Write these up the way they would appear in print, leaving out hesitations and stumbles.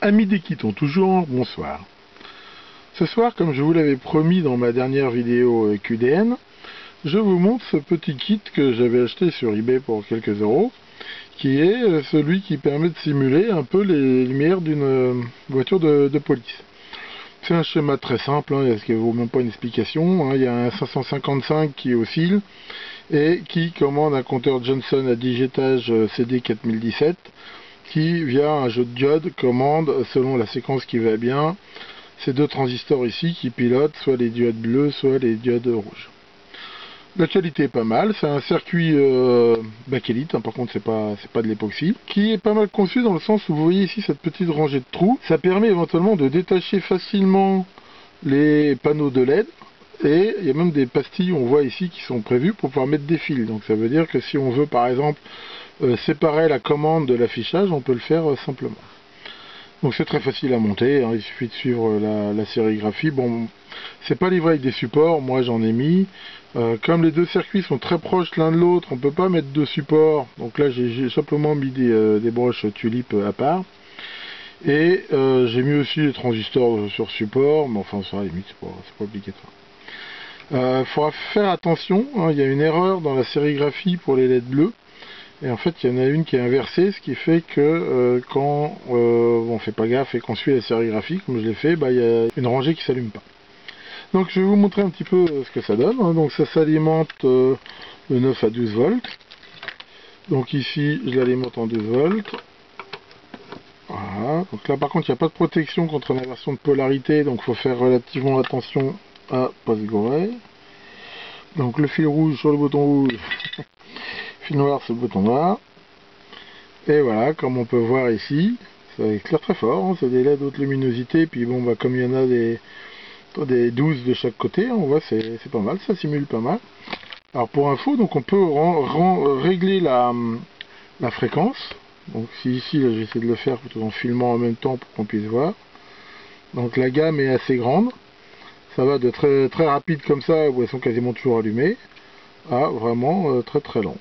Amis des Kitons, toujours bonsoir. Ce soir, comme je vous l'avais promis dans ma dernière vidéo QDN, je vous montre ce petit kit que j'avais acheté sur eBay pour quelques euros, qui est celui qui permet de simuler un peu les lumières d'une voiture de police. C'est un schéma très simple, hein, ce qui ne vaut même pas une explication. Hein. Il y a un 555 qui oscille et qui commande un compteur Johnson à digitage CD 4017 qui, via un jeu de diodes, commande, selon la séquence qui va bien, ces deux transistors ici qui pilotent soit les diodes bleues, soit les diodes rouges. La qualité est pas mal, c'est un circuit bakélite, hein, par contre c'est pas de l'époxy, qui est pas mal conçu dans le sens où vous voyez ici cette petite rangée de trous. Ça permet éventuellement de détacher facilement les panneaux de LED, et il y a même des pastilles, on voit ici, qui sont prévues pour pouvoir mettre des fils. Donc ça veut dire que si on veut par exemple séparer la commande de l'affichage, on peut le faire simplement. Donc c'est très facile à monter, hein, il suffit de suivre la sérigraphie. Bon, c'est pas livré avec des supports, moi j'en ai mis. Comme les deux circuits sont très proches l'un de l'autre, on peut pas mettre deux supports. Donc là j'ai simplement mis des broches tulipes à part. Et j'ai mis aussi les transistors sur support, mais enfin ça à la limite c'est pas obligatoire. Il faudra faire attention, hein, il y a une erreur dans la sérigraphie pour les LED bleus. Et en fait, il y en a une qui est inversée, ce qui fait que quand on fait pas gaffe et qu'on suit la sérigraphie, comme je l'ai fait, il y a une rangée qui s'allume pas. Donc je vais vous montrer un petit peu ce que ça donne. Hein. Donc ça s'alimente de 9 à 12 volts. Donc ici, je l'alimente en 12 volts. Voilà. Donc là, par contre, il n'y a pas de protection contre l'inversion de polarité, donc il faut faire relativement attention à pas se gourer. Donc le fil rouge sur le bouton rouge. Fil noir sur le bouton noir. Et voilà, comme on peut voir ici, ça éclaire très fort, hein, c'est des LED haute luminosité, puis bon, comme il y en a des 12 de chaque côté, on voit c'est pas mal, ça simule pas mal. Alors pour info, donc on peut régler la fréquence. Donc si ici, là j'essaie de le faire tout en filmant en même temps pour qu'on puisse voir. Donc la gamme est assez grande, ça va de très, très rapide comme ça, où elles sont quasiment toujours allumées, à vraiment très très lent.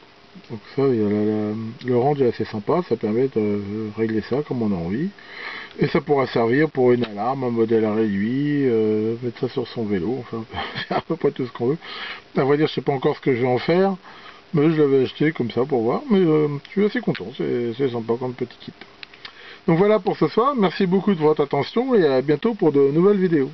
Donc ça, le range est assez sympa, ça permet de régler ça comme on a envie. Et ça pourra servir pour une alarme, un modèle à réduit, mettre ça sur son vélo, enfin on peut faire à peu près tout ce qu'on veut. À vrai dire, je sais pas encore ce que je vais en faire, mais je l'avais acheté comme ça pour voir, mais je suis assez content, c'est sympa comme petit kit. Donc voilà pour ce soir, merci beaucoup de votre attention et à bientôt pour de nouvelles vidéos.